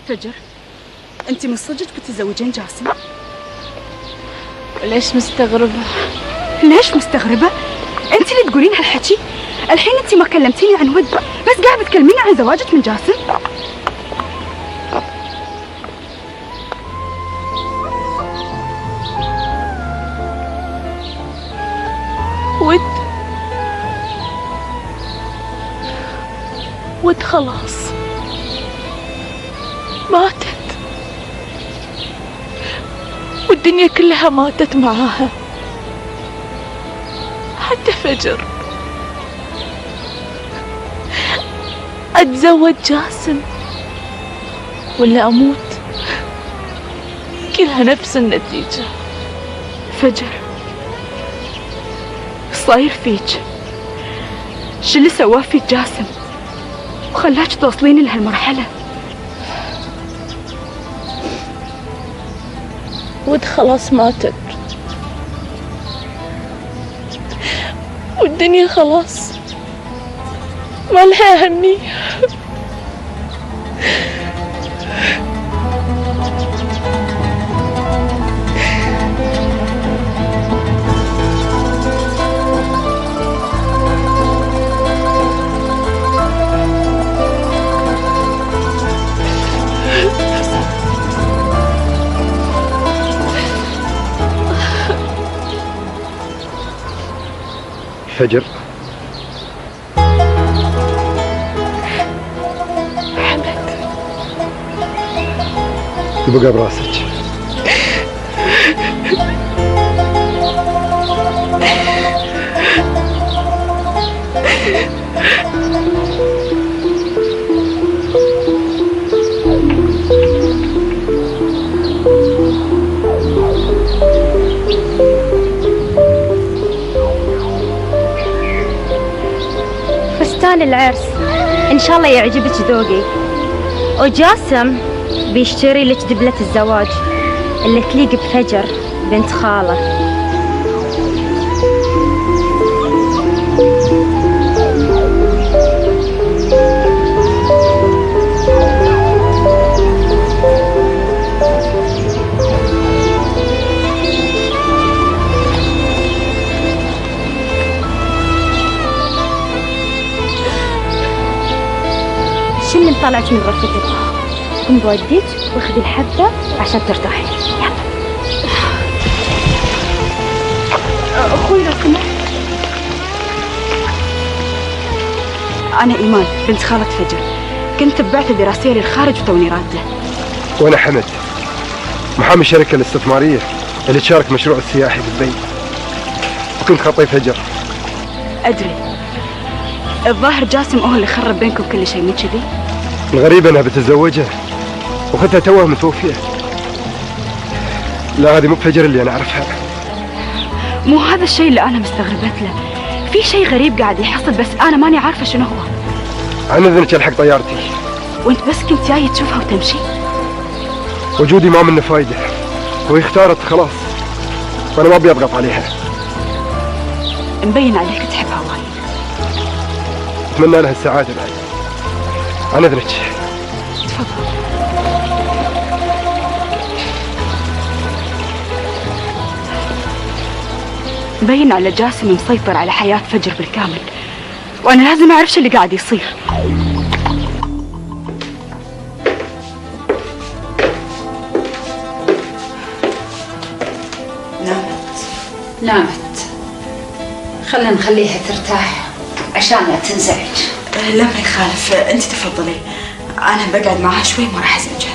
فجر، انت من صدق بتتزوجين جاسم؟ ليش مستغربة؟ ليش مستغربة؟ انت اللي تقولين هالحكي؟ الحين انت ما كلمتيني عن ود، بس قاعدة تكلميني عن زواجك من جاسم؟ ود خلاص ماتت، والدنيا كلها ماتت معاها، حتى فجر. أتزوج جاسم ولا أموت، كلها نفس النتيجة. فجر، صاير فيك؟ شو اللي سواه فيك جاسم وخلاك توصلين لهالمرحلة؟ ود خلاص ماتت، والدنيا خلاص ما لها أهمية. فجر، حمد، بقى براسك. فستان العرس إن شاء الله يعجبك ذوقي، وجاسم بيشتري لك دبلة الزواج اللي تليق بفجر بنت خاله. شو اللي مطلعك من غرفتك؟ قم بوديك واخذي الحبة عشان ترتاحي. يلا. أخوي لو سمحت. أنا إيمان بنت خالة فجر، كنت ببعثة دراسية للخارج وتوني رادة. وأنا حمد، محامي الشركة الاستثمارية اللي تشارك مشروع السياحي بدبي، وكنت خطيب فجر. أدري، الظاهر جاسم هو اللي خرب بينكم كل شيء، مو كذي؟ الغريب أنها بتتزوجها وأختها توها متوفية. لا، هذه مو فجر اللي أنا أعرفها. مو هذا الشيء اللي أنا مستغربت له، في شيء غريب قاعد يحصل بس أنا ماني عارفة شنو هو. عن إذنك ألحق طيارتي. وأنت بس كنت جاي تشوفها وتمشي؟ وجودي ما منه فايدة، وهي اختارت خلاص، وأنا ما أبي أضغط عليها. مبين عليك تحبها وايد. أتمنى لها السعادة بعد. عن إذنك. تفضل. مبين على جاسم مسيطر على حياة فجر بالكامل، وأنا لازم أعرف شو اللي قاعد يصير. نامت. خلينا نخليها ترتاح عشان لا تنزعج. لا ما يخالف، أنت تفضلي، أنا بقعد معها شوي ما راح أزعجها.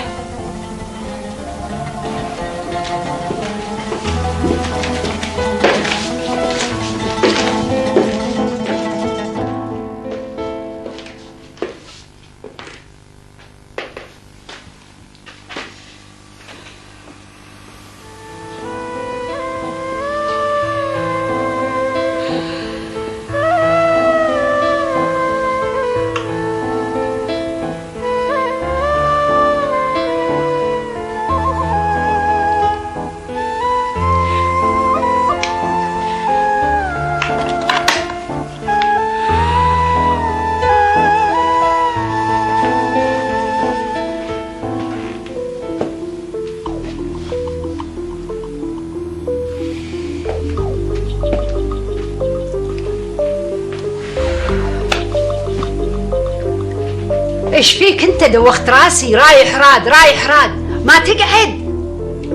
ايش فيك انت دوخت راسي؟ رايح راد رايح راد، ما تقعد.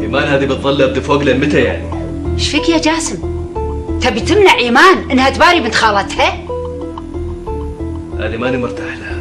ايمان هذه بتظل بدفوق لين متى يعني؟ ايش فيك يا جاسم؟ تبي تمنع ايمان انها تباري بنت خالتها؟ هذه ماني مرتاح لها.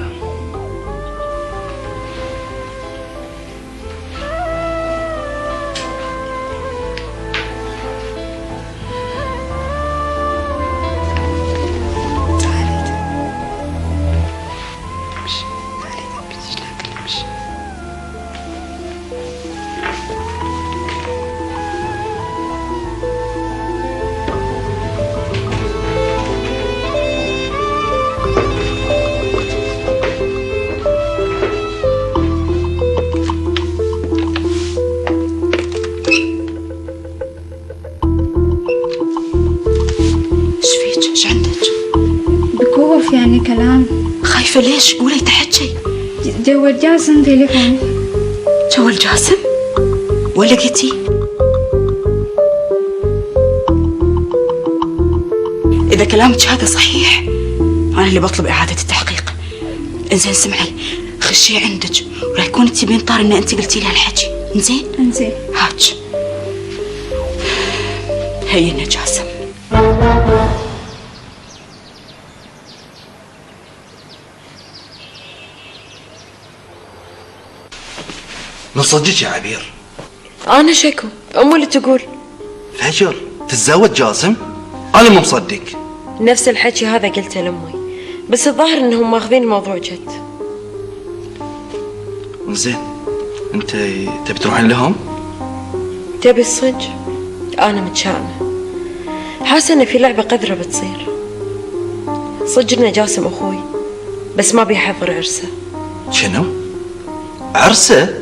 بكوف يعني كلام. خايفة ليش؟ قولي تحكي. جوال جاسم تليفون. جوال جاسم؟ وين لقيتي؟ إذا كلامك هذا صحيح أنا اللي بطلب إعادة التحقيق. إنزين اسمعي، خشي عندك ولا يكون تبين طار إن أنت قلتي لها الحكي. إنزين؟ إنزين. هاج هينا جاسم. من صدق يا عبير؟ أنا شكو، أمي اللي تقول. فجر تتزوج جاسم؟ أنا مو مصدق. نفس الحكي هذا قلته لأمي، بس الظاهر إنهم ماخذين الموضوع جد. زين، أنت تبي تروحين لهم؟ تبي الصج؟ أنا متشائمة، حاسة إن في لعبة قذرة بتصير. صج إن جاسم أخوي، بس ما بيحضر عرسه. شنو؟ عرسه؟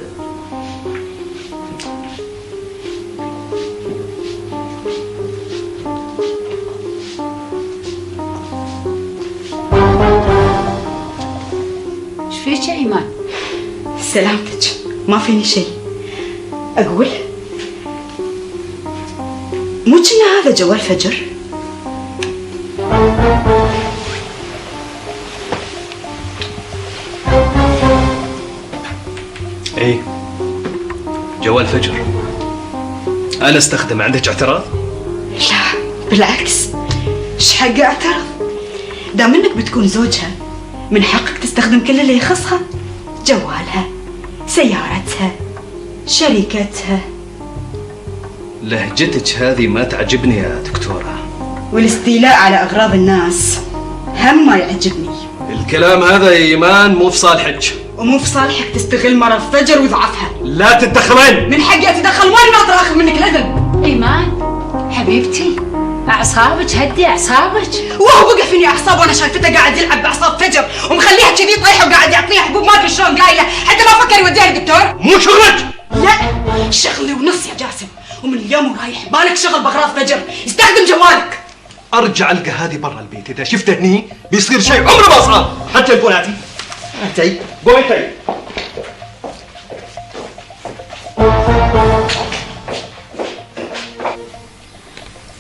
ايش فيك يا ايمان؟ سلامتك، ما فيني شيء. اقول مو كنا هذا جوال فجر؟ ايه جوال فجر. انا استخدم، عندك اعتراض؟ لا بالعكس، ايش حق اعترض؟ دام انك بتكون زوجها من حقك تستخدم كل اللي يخصها. جوالها، سيارتها، شركتها. لهجتك هذه ما تعجبني يا دكتورة. والاستيلاء على اغراض الناس هم ما يعجبني. الكلام هذا يا ايمان مو في صالحك. ومو في صالحك تستغل مرض فجر وضعفها. لا تتدخلين. من حقي اتدخل وين ناطر اخذ منك الاذن. ايمان حبيبتي، اعصابك، هدي اعصابك. وهو وقع فيني اعصاب وانا شايفته قاعد يلعب باعصاب فجر ومخليها كذي طايحه وقاعد يعطيها حبوب ما ادري شلون قايله حتى ما فكر يوديها للدكتور. مو شغلك. لا شغلي ونص يا جاسم، ومن اليوم ورايح بالك شغل باغراض فجر. استخدم جوالك. ارجع القى هذه برا البيت، اذا شفته هني بيصير شيء عمره ما صار. حتى تليفوناتي. انتي قومي انتي.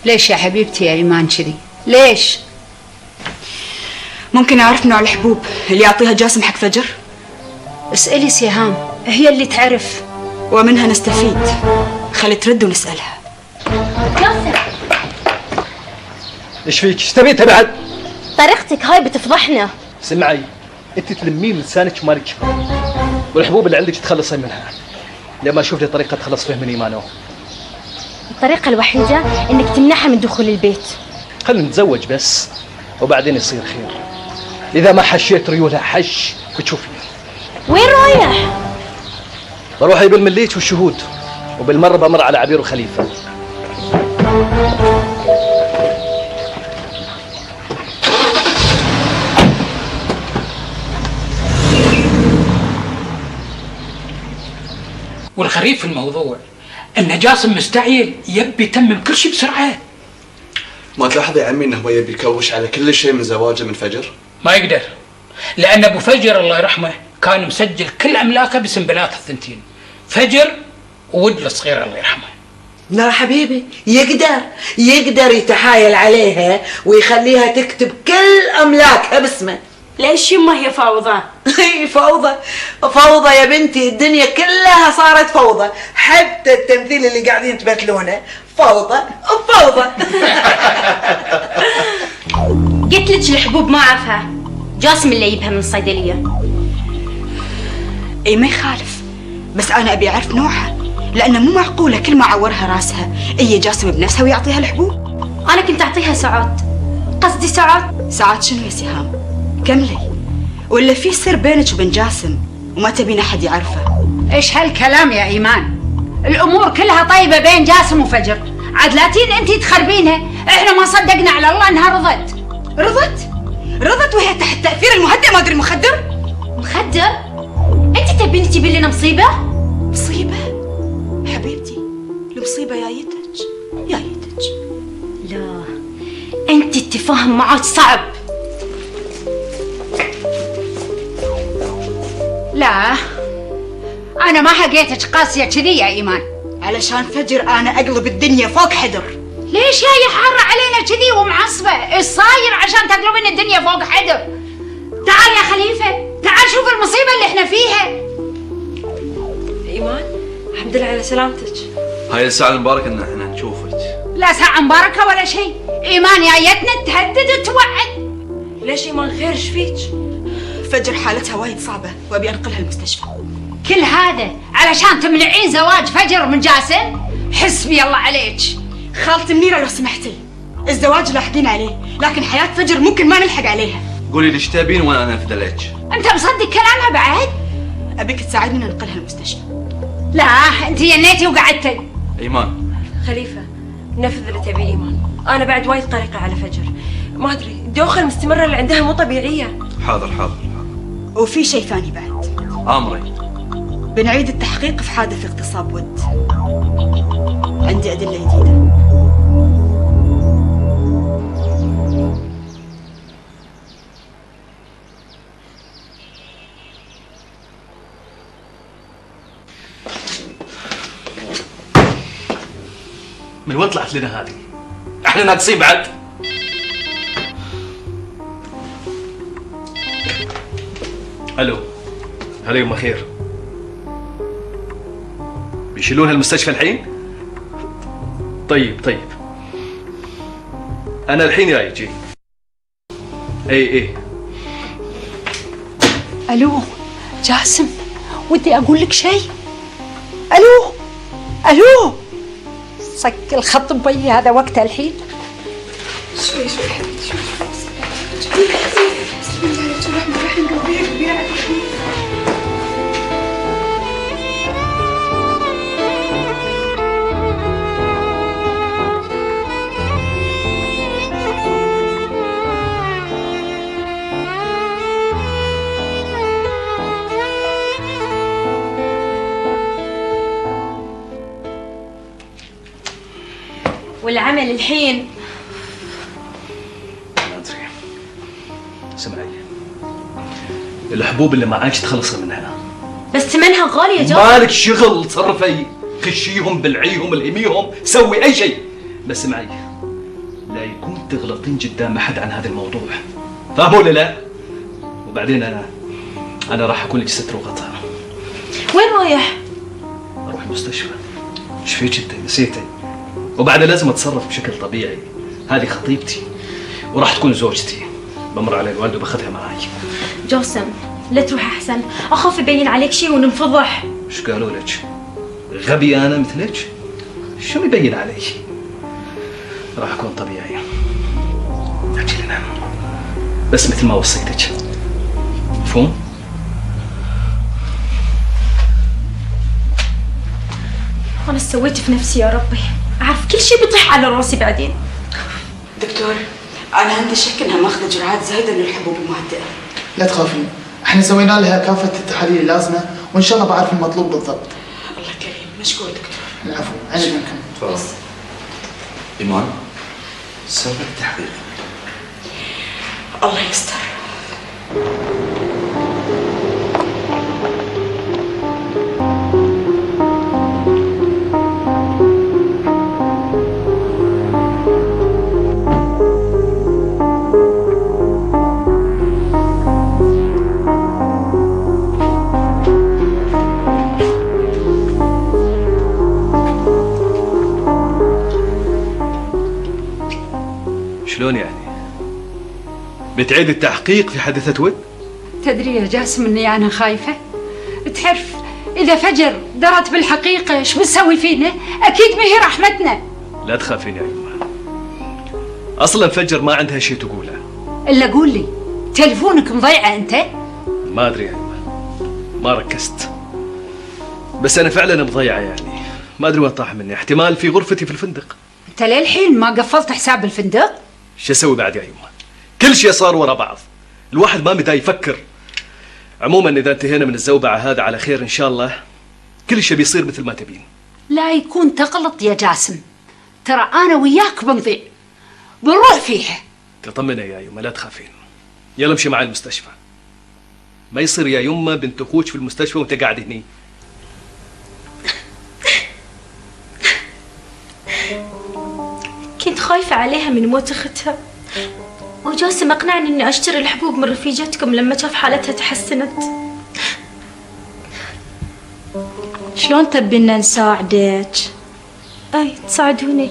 ليش يا حبيبتي يا ايمان كذي؟ ليش؟ ممكن اعرف نوع الحبوب اللي يعطيها جاسم حق فجر؟ اسألي سهام، هي اللي تعرف. ومنها نستفيد. خلي ترد ونسألها. ايش فيك؟ ايش تبي انت بعد؟ طريقتك هاي بتفضحنا. سمعي، انت تلمين لسانك ومالك والحبوب اللي عندك تخلصين منها لما اشوف لي طريقه تخلص فيها من ايمانه. الطريقة الوحيدة انك تمنعها من دخول البيت. خلينا نتزوج بس وبعدين يصير خير. اذا ما حشيت ريولها حش بتشوفي. وين رايح؟ بروح اجيب المليك والشهود وبالمره بمر على عبير وخليفه. والغريب في الموضوع ان جاسم مستعجل يبي يتمم كل شيء بسرعه. ما تلاحظ يا عمي انه هو يبي يكوش على كل شيء من زواجه من فجر؟ ما يقدر، لان ابو فجر الله يرحمه كان مسجل كل املاكه باسم بنات الثنتين، فجر وود الصغير الله يرحمه. لا حبيبي، يقدر يتحايل عليها ويخليها تكتب كل املاكها باسمه. ليش يما هي فوضى؟ فوضى فوضى يا بنتي، الدنيا كلها صارت فوضى، حتى التمثيل اللي قاعدين تمثلونه فوضى فوضى. قلت لك الحبوب ما اعرفها، جاسم اللي يجيبها من الصيدليه. اي ما يخالف، بس انا ابي اعرف نوعها، لانه مو معقوله كل ما عورها راسها يجي جاسم بنفسها ويعطيها الحبوب. انا كنت اعطيها ساعات، قصدي ساعات شنو يا سهام؟ كملي، ولا في سر بينك وبين جاسم وما تبين احد يعرفه؟ ايش هالكلام يا ايمان؟ الامور كلها طيبه بين جاسم وفجر، عاد لا تين انتي تخربينها. احنا ما صدقنا على الله انها رضت وهي تحت تاثير المهدئ ما ادري المخدر. مخدر؟ انت تبين تجيبي لنا مصيبه؟ مصيبه حبيبتي، المصيبه جايتك. لا، انت التفاهم معاك صعب. لا، انا ما حقيتك قاسيه كذي يا ايمان. علشان فجر انا اقلب الدنيا فوق حدر. ليش هي حارة علينا كذي ومعصبه؟ ايش صاير عشان تقلبين الدنيا فوق حدر؟ تعال يا خليفه، تعال شوف المصيبه اللي احنا فيها. ايمان الحمد لله على سلامتك. هاي الساعة المباركة ان احنا نشوفك. لا ساعه مباركه ولا شيء، ايمان جايتنا تهدد وتوعد. ليش ايمان خير ايش فيك؟ فجر حالتها وايد صعبه وابي انقلها المستشفى. كل هذا علشان تمنعين زواج فجر من جاسم؟ حسبي الله عليك. خالتي منيره لو سمحتي، الزواج لاحقين عليه، لكن حياه فجر ممكن ما نلحق عليها. قولي ليش تبين وانا انفذ لك. انت مصدق كلامها بعد؟ ابيك تساعدني ننقلها المستشفى. لا انت جنيتي وقعدتي. ايمان خليفه نفذ اللي تبيه ايمان، انا بعد وايد قلقه على فجر، ما ادري الدوخه المستمره اللي عندها مو طبيعيه. حاضر. وفي شيء ثاني بعد. امري. بنعيد التحقيق في حادث اغتصاب ود. عندي ادله جديده. من وين طلعت لنا هذه؟ احنا ناقصين بعد؟ الو، هلا يوم خير. بيشيلونها المستشفى الحين؟ طيب انا الحين جاي. اي الو جاسم، ودي اقول لك شيء. الو صك الخط بي، هذا وقته الحين. شوي حبيبتي، شوي. بسم الله الرحمن الرحيم. قلبي والعمل الحين؟ ما ادري. اسمعي، الحبوب اللي معاك تخلصي منها. بس ثمنها غالي يا جاسم. مالك شغل، تصرفي، خشيهم بلعيهم الهميهم، سوي اي شيء، بس اسمعي لا يكون تغلطين قدام احد عن هذا الموضوع، فاهمه ولا لا؟ وبعدين انا راح اكون لك ستر وغطاء. وين رايح؟ اروح المستشفى. ايش فيك انت؟ نسيتي؟ وبعد لازم اتصرف بشكل طبيعي، هذه خطيبتي وراح تكون زوجتي، بمر على الوالد وباخذها معي. جاسم لا تروح احسن، اخاف يبين عليك شيء وننفضح. ايش قالوا لك؟ غبي انا مثلك؟ شو يبين علي؟ راح اكون طبيعي. اجي ننام بس مثل ما وصيتك، مفهوم؟ انا ايش سويت في نفسي يا ربي؟ اعرف كل شيء بيطيح على راسي بعدين. دكتور، انا عندي شك انها ماخذه جرعات زايده من الحبوب المهدئه. لا تخافين، احنا سوينا لها كافة التحاليل اللازمة وان شاء الله بعرف المطلوب بالضبط. الله كريم، مشكور دكتور. العفو، عندنا منكم. تفضل. ايمان سوي التحقيق. الله يستر. شلون يعني؟ بتعيد التحقيق في حادثة ود؟ تدري يا جاسم اني انا خايفة؟ تعرف اذا فجر درت بالحقيقة شو بتسوي فينا؟ اكيد ما هي رحمتنا. لا تخافين يا يمه، اصلا فجر ما عندها شيء تقوله. الا قول لي تلفونك مضيعة انت؟ ما ادري يا يمه، ما ركزت، بس انا فعلا مضيعة يعني، ما ادري وين طاح مني، احتمال في غرفتي في الفندق. انت للحين ما قفلت حساب الفندق؟ شو اسوي بعد يا يمه؟ كل شيء صار ورا بعض، الواحد ما بدا يفكر. عموما اذا انتهينا من الزوبعة هذا على خير ان شاء الله، كل شيء بيصير مثل ما تبين. لا يكون تغلط يا جاسم، ترى انا وياك بنضيع، بنروح فيها. تطمني يا يمه، لا تخافين. يلا امشي معي المستشفى. ما يصير يا يمه بنت اخوك في المستشفى وانت قاعد هني. كنت خايفة عليها من موت اختها، وجاسم اقنعني اني اشتري الحبوب من رفيجتكم لما شاف حالتها تحسنت. شلون تبينا نساعدك؟ اي تساعدوني،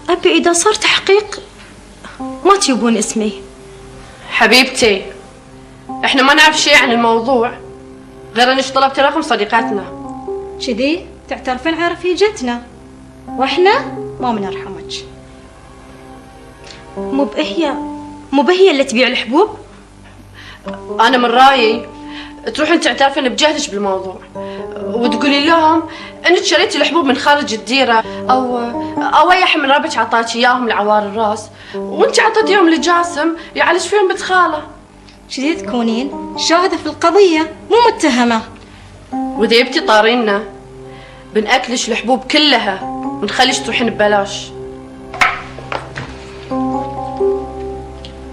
ابي اذا صار تحقيق ما تجيبون اسمي. حبيبتي احنا ما نعرف شيء عن الموضوع غير انك طلبت رقم صديقاتنا. كذي تعترفين على رفيجتنا واحنا ما بنرحمك. مو بهي اللي تبيع الحبوب؟ انا من رايي تروحين تعترفين بجهلك بالموضوع وتقولي لهم انك شريتي الحبوب من خارج الديره او اي احد من ربعك عطاك اياهم لعوار الراس وانت عطيتيهم لجاسم يعالج فيهم بنت خاله. كذي تكونين شاهده في القضيه مو متهمه. واذا جبتي طارينا بنأكلش الحبوب كلها ونخليش تروحين ببلاش.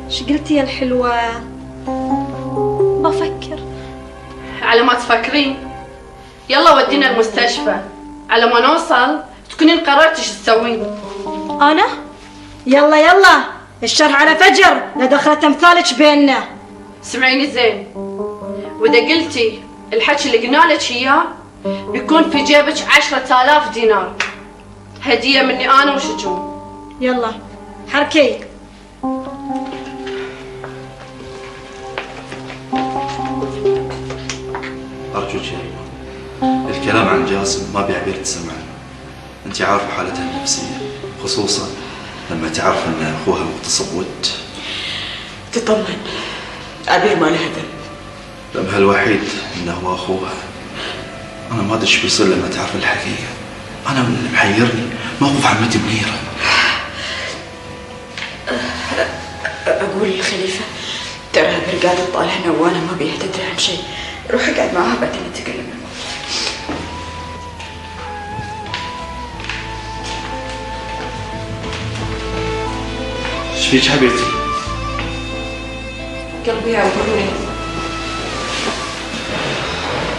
شو قلتي يا الحلوه؟ بفكر. على ما تفكرين يلا ودينا المستشفى، على ما نوصل تكونين قررتي شو تسوين. انا؟ يلا الشر على فجر، لا دخلت امثالك بيننا. سمعيني زين، واذا قلتي الحكي اللي قلنا لك اياه بيكون في جيبك 10,000 دينار هديه مني انا وشجون. يلا حركي. أرجوك يا إيمان، الكلام عن جاسم ما بيعبير تسمعنا. أنت عارفة حالتها النفسية، خصوصا لما تعرف أن أخوها مغتصب ود. تطمن، عبير ما لها ذنب. ذنبها الوحيد إنه هو أخوها. أنا ما أدري إيش بيصير لما تعرف الحقيقة. أنا من اللي محيرني موقف عمتي منيرة. أقول للخليفة ترى عبير قاعدة تطالعنا وأنا ما بيها تدري عن شيء. روح اقعد معاها بعدين نتكلم. ايش فيك حبيبتي؟ قلبي يعورني.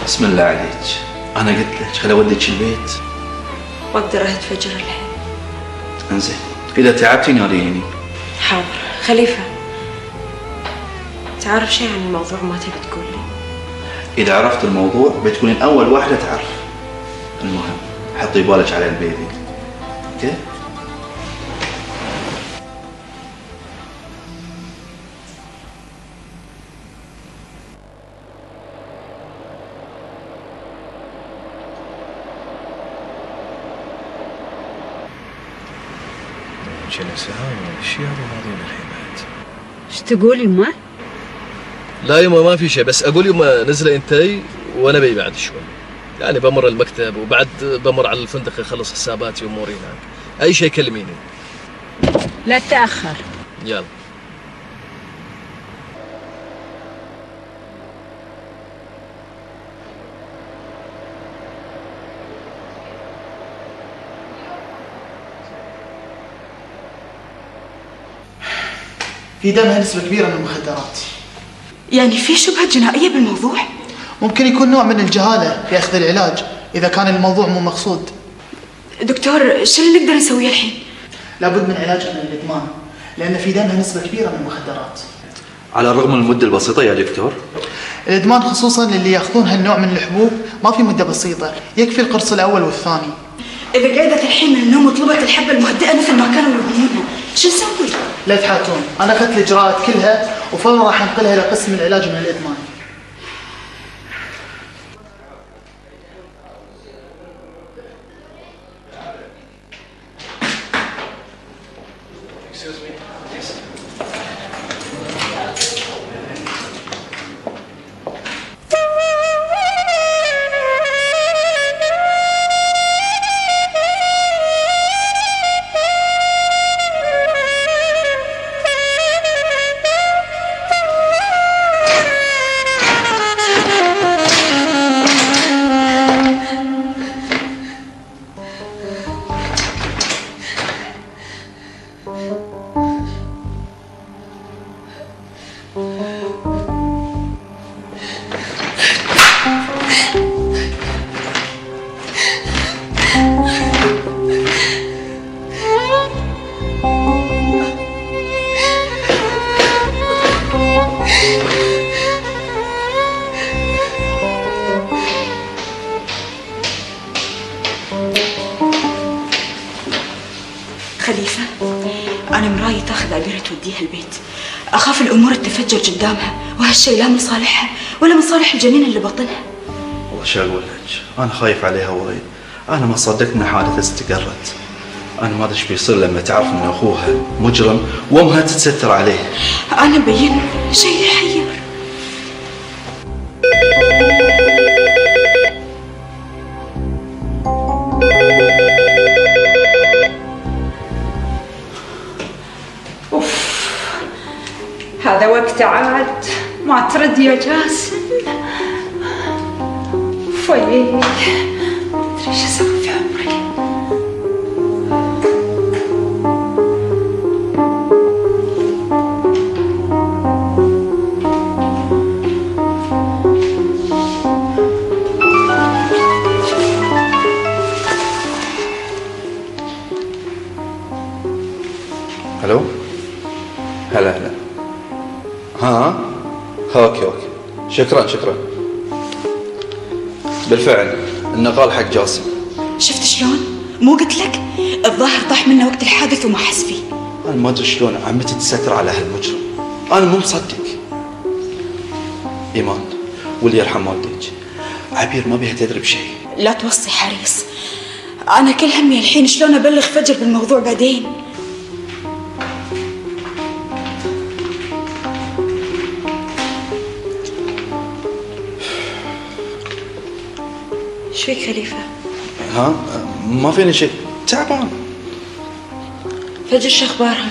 بسم الله عليك، أنا قلت لك خلي أوديك البيت. ما أقدر أتفجر الحين. انزين، إذا تعبتي ناديني. حاضر. خليفة تعرف شيء عن الموضوع ما تبي تقول لي؟ إذا عرفت الموضوع بتكونين أول واحدة تعرف. المهم حطي بالك على البيبي، أوكي؟ ايش تقول يما؟ لا يما ما في شيء، بس اقول يما نزلي انتي وانا بي بعد شوي، يعني بمر المكتب وبعد بمر على الفندق اخلص حساباتي واموري هناك. اي شيء كلميني. لا تتاخر. يلا. في دمها نسبة كبيرة من المخدرات. يعني في شبهة جنائية بالموضوع؟ ممكن يكون نوع من الجهالة في أخذ العلاج إذا كان الموضوع مو مقصود. دكتور شو اللي نقدر نسويه الحين؟ لابد من علاجها من الإدمان، لأن في دمها نسبة كبيرة من المخدرات. على الرغم من المدة البسيطة يا دكتور. الإدمان خصوصا للي ياخذون هالنوع من الحبوب ما في مدة بسيطة، يكفي القرص الأول والثاني. إذا قعدت الحين من النوم وطلبت الحبة المهدئة مثل ما كانوا يوهمونها، شو نسوي؟ لا تحاتون، انا اخذت الاجراءات كلها وفورا راح انقلها لقسم العلاج من الادمان. خليفة، أنا من رأيي تاخذ عبيرة توديها البيت. أخاف الأمور تتفجر قدامها، وهالشيء لا من صالحها ولا من صالح الجنين اللي بطنها. والله شو أقول لك، أنا خايف عليها وايد. أنا ما صدقت إن حالتها استقرت. أنا ما أدري إيش بيصير لما تعرف إن أخوها مجرم وأمها تتستر عليه. أنا مبين شيء يحير. هذا وقت عاد ما ترد يا جاسم. فيي ما ادري ايش اسوي في عمري. الو، هلا ها اوكي شكرا بالفعل النقال حق جاسم. شفت شلون؟ مو قلت لك؟ الظاهر طاح منه وقت الحادث وما حس فيه. انا ما ادري شلون عمتي تستر على هالمجرم. انا مو مصدق. ايمان واللي يرحم والديك، عبير ما بيها تدري بشيء. لا توصي حريص، انا كل همي الحين شلون ابلغ فجر بالموضوع بعدين. ايش فيك خليفة؟ ها ما فيني شيء، تعبان. فجر شو اخبارها؟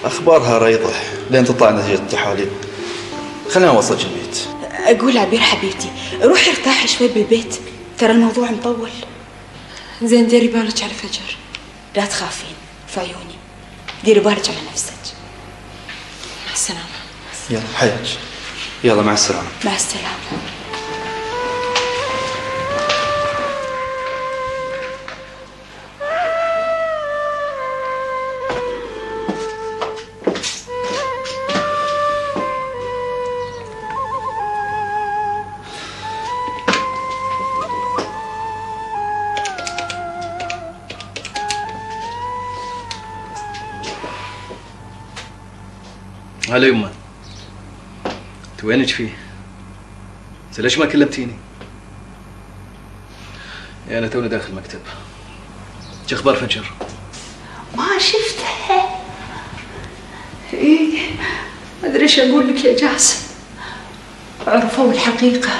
اخبارها ريضة لين تطلع نتيجة التحاليل. خلينا اوصلك البيت. اقول عبير حبيبتي روحي ارتاحي شوي بالبيت، ترى الموضوع مطول. زين ديري بالك على فجر. لا تخافين في عيوني، ديري بالك على نفسك. مع السلامة. يلا حياك، يلا مع السلامة. مع السلامة. هلا يمه، انت وينك فيه؟ ليش ما كلمتيني؟ انا توني داخل المكتب. شو اخبار فجر؟ ما شفتها. ايه ما ادري ايش اقول لك يا جاسم. عرفوا الحقيقة،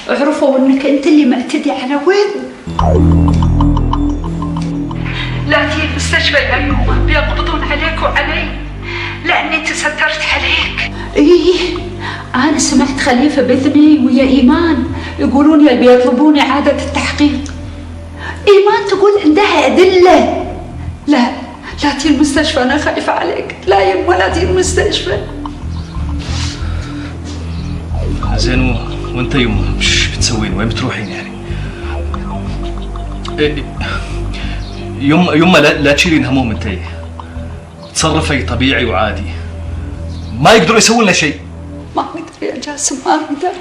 عرفوا انك انت اللي معتدي على ودن. لا تجي المستشفى العيوم بيقبضون عليك وعلي لاني تسترت عليك. ايه انا سمعت خليفة باذني ويا ايمان يقولون يبي يطلبون اعادة التحقيق. ايمان تقول عندها ادلة. لا تجي المستشفى، انا خايفة عليك. لا يما لا تجي المستشفى. زين وانت يمه ايش بتسوين؟ وين بتروحين يعني؟ يمه لا تشيلين هموم انتي. تصرفي طبيعي وعادي، ما يقدروا يسوون لنا شيء. ما اقدر يا جاسم، ما اقدر.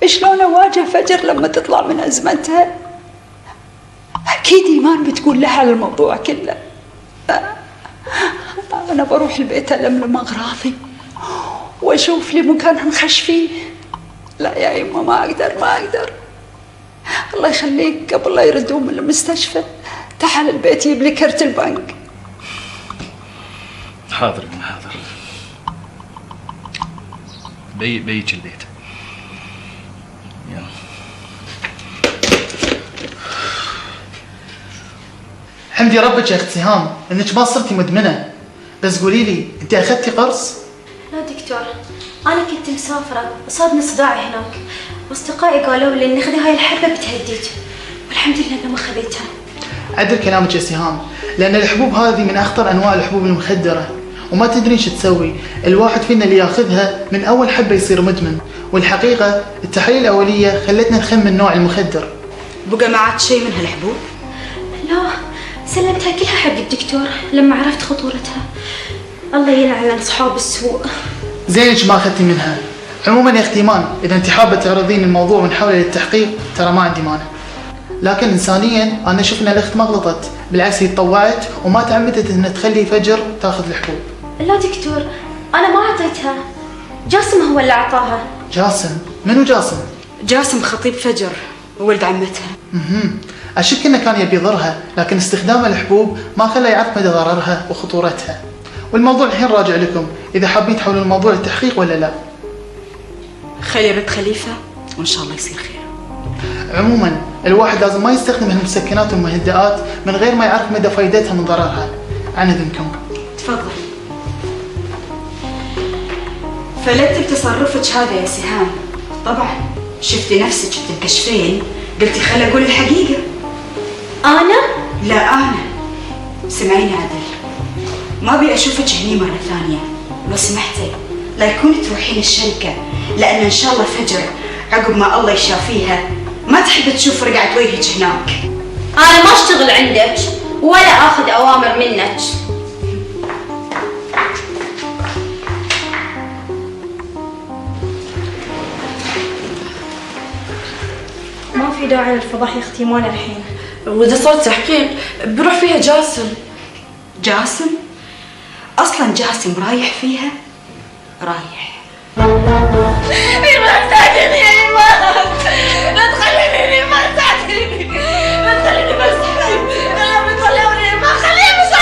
شلون اواجه فجر لما تطلع من ازمتها؟ اكيد ايمان بتقول لها على الموضوع كله. أنا بروح البيت ألملم أغراضي وأشوف لي مكان نخش فيه. لا يا يما ما أقدر. الله يخليك قبل لا يردوه من المستشفى تعال البيت يجيب لي كرت البنك. حاضر ابن حاضر. بيجي البيت. يلا. حمدي ربك يا اخت سهام انك ما صرتي مدمنه، بس قولي لي انت اخذتي قرص؟ لا دكتور، أنا كنت مسافرة وصابني صداع هناك، واصدقائي قالوا لي إن خذي هاي الحبة بتهديك، والحمد لله إني ما خذيتها. عدل كلامك يا سهام، لأن الحبوب هذه من أخطر أنواع الحبوب المخدرة، وما تدرين شو تسوي، الواحد فينا اللي ياخذها من أول حبة يصير مدمن، والحقيقة التحاليل الأولية خلتنا نخمن نوع المخدر. بقى معك شيء من هالحبوب؟ لا، سلمتها كلها حق الدكتور لما عرفت خطورتها. الله يلعن أصحاب السوء. زينك ما أخذتي منها. عموما يا اختي إيمان، إذا أنت حابة تعرضين الموضوع ونحاول للتحقيق ترى ما عندي مانع. لكن إنسانيا أنا شفنا الأخت ما غلطت، بالعكس هي تطوعت وما تعمدت إنها تخلي فجر تاخذ الحبوب. لا دكتور، أنا ما أعطيتها، جاسم هو اللي أعطاها. جاسم؟ منو جاسم؟ جاسم خطيب فجر ولد عمتها. أشك إنه كان يبي يضرها، لكن استخدام الحبوب ما خلى يعرف مدى ضررها وخطورتها. والموضوع الحين راجع لكم، إذا حابين تحولون الموضوع للتحقيق ولا لا. خلي رد خليفة وإن شاء الله يصير خير. عموما الواحد لازم ما يستخدم المسكنات والمهدئات من غير ما يعرف مدى فائدتها من ضررها. عن إذنكم. تفضل. فلت بتصرفك هذا يا سهام. طبعا شفتي نفسك بتنكشفين قلتي خلي أقول الحقيقة. أنا؟ لا أنا. سمعيني عدل، ما أبي أشوفك هني مرة ثانية لو سمحتي، لا يكون تروحين الشركة، لأن إن شاء الله فجر عقب ما الله يشافيها ما تحب تشوف رقعة وجهك هناك. أنا ما أشتغل عندك ولا آخذ أوامر منك. ما في داعي للفضح يا اختي مانا الحين. وإذا صار تحقيق بروح فيها جاسم. جاسم؟ أصلا جاسم رايح فيها؟ رايح. إيمان ساعديني يا إيمان، لا تخليني إيمان ساعديني، لا تخليني مسحب، لا بتخليني ما خليني مسحب،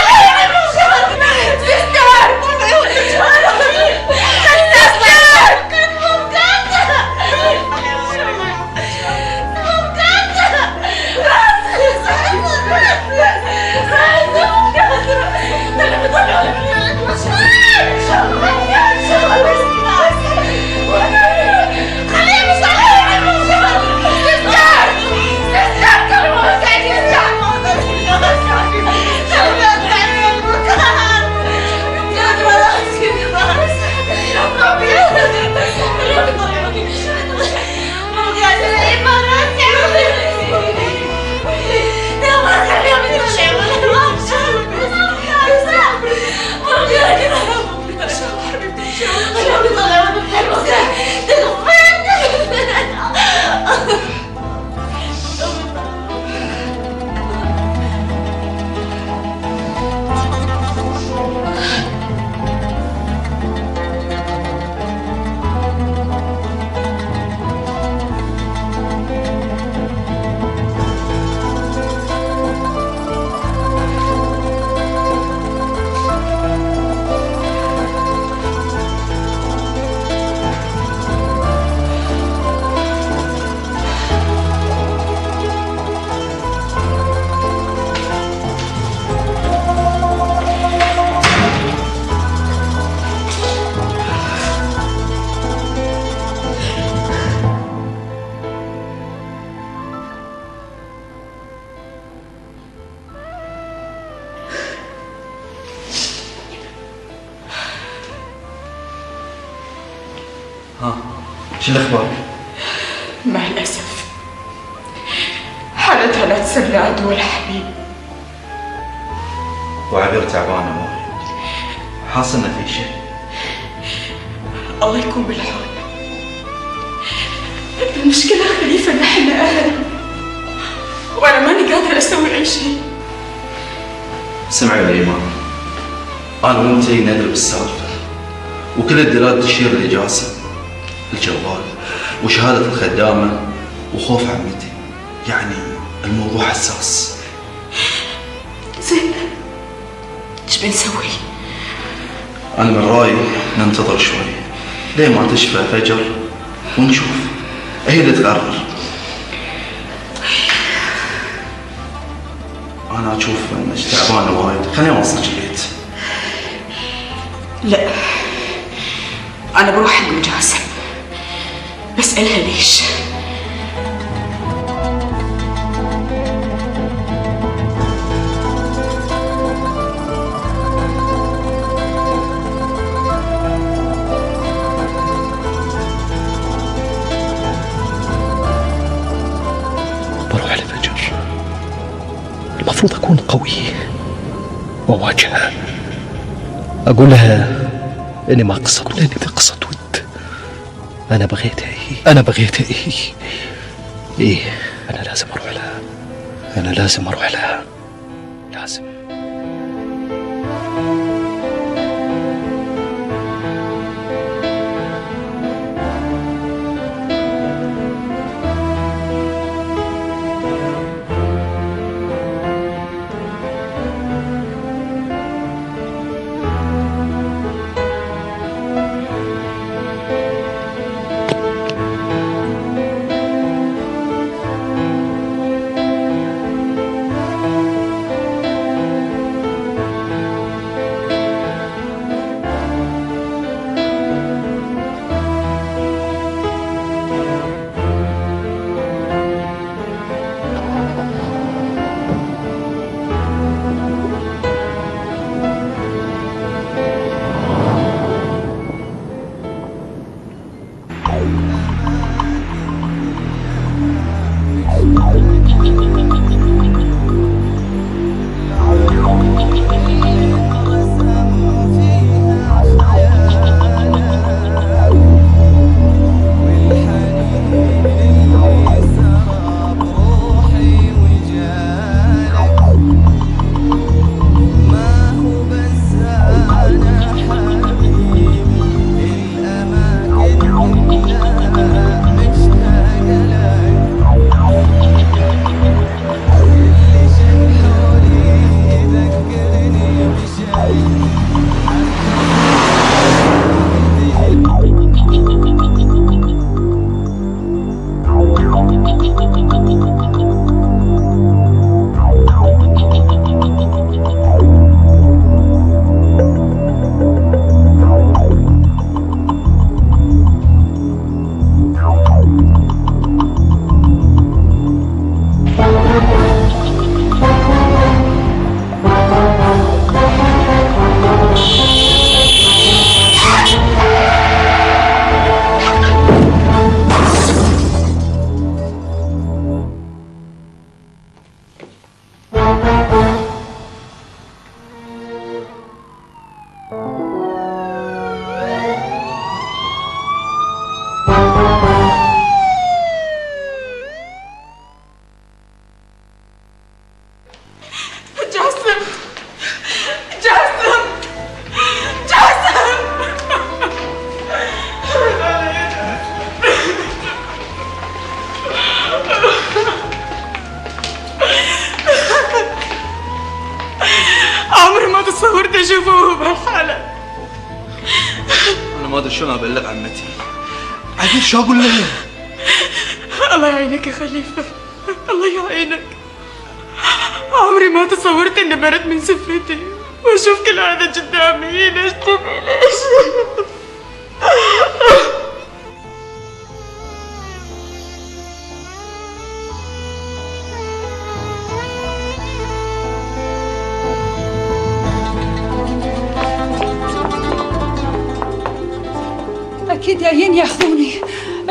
تستر شو الأخبار؟ مع الأسف حالتها لا تسر لعدو الحبيب. وعبير تعبانة موي، حاصلنا في شيء. الله يكون بالحال. المشكلة خليفة إن احنا أهل وأنا ماني قادرة أسوي أي شيء. سمعوا يا إيمان، أنا وأنتي ندري بالسالفة، وكل الدلالات تشير لجاسم، الجوال وشهادة الخدامة وخوف عمتي. يعني الموضوع حساس. زين، ايش بنسوي؟ أنا من رأيي ننتظر شوي لين ما تشفى فجر ونشوف، هي اللي تقرر. أنا أشوف إنك تعبانة وايد، خليني أوصلك البيت. لا، أنا بروح حق جاسم بسألها ليش. بروح لفجر، المفروض أكون قوي وأواجهها، أقول لها إني ما قصدت، إني قصة ود، أنا بغيتها إيه، أنا لازم أروح لها، لازم. تصورت اشوفه بهالحالة. انا ما ادري شلون ابلغ عمتي. عادل شو اقول لها؟ الله يعينك يا خليفة، الله يعينك. عمري ما تصورت اني مرت من سفرتي واشوف كل هذا قدامي. ليش تبي ليش؟ أكيد جايين ياخذوني،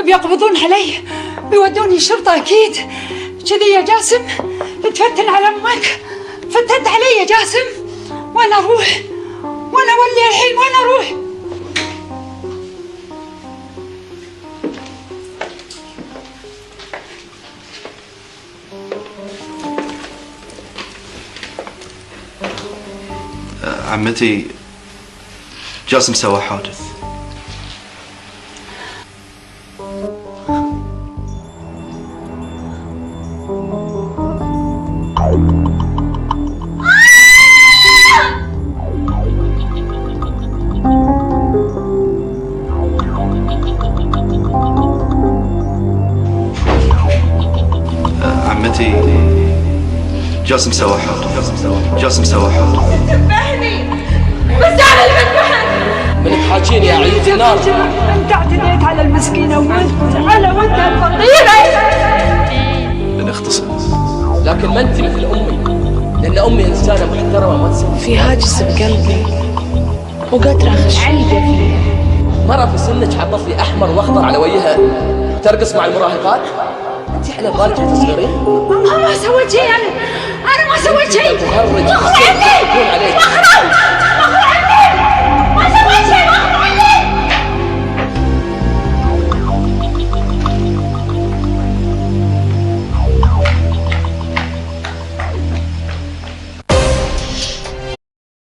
بيقبضون علي، بيودوني الشرطة أكيد. كذي يا جاسم تفتن على أمك، فتنت علي يا جاسم. وين أروح؟ وين أولي الحين؟ وين أروح؟ عمتي جاسم سوى حادث. عمتي جاسم سوى حادث. جاسم سوى حادث. تنبهني بس انا اللي بنبهن. من تحاكيني يا عيد النار. انت اعتديت على المسكينه انا وانت الفقيره. لنختصر. لكن ما انت مثل امي، لان امي انسانه محترمه ما تسوي. في هاجس بقلبي وقادرة أخش علقة فيه. مرة في سنك حطت لي احمر واخضر على وجهها ترقص مع المراهقات. انت على بالك تصغرين؟ ما سويت شيء انا ما سويت شيء. تهرج.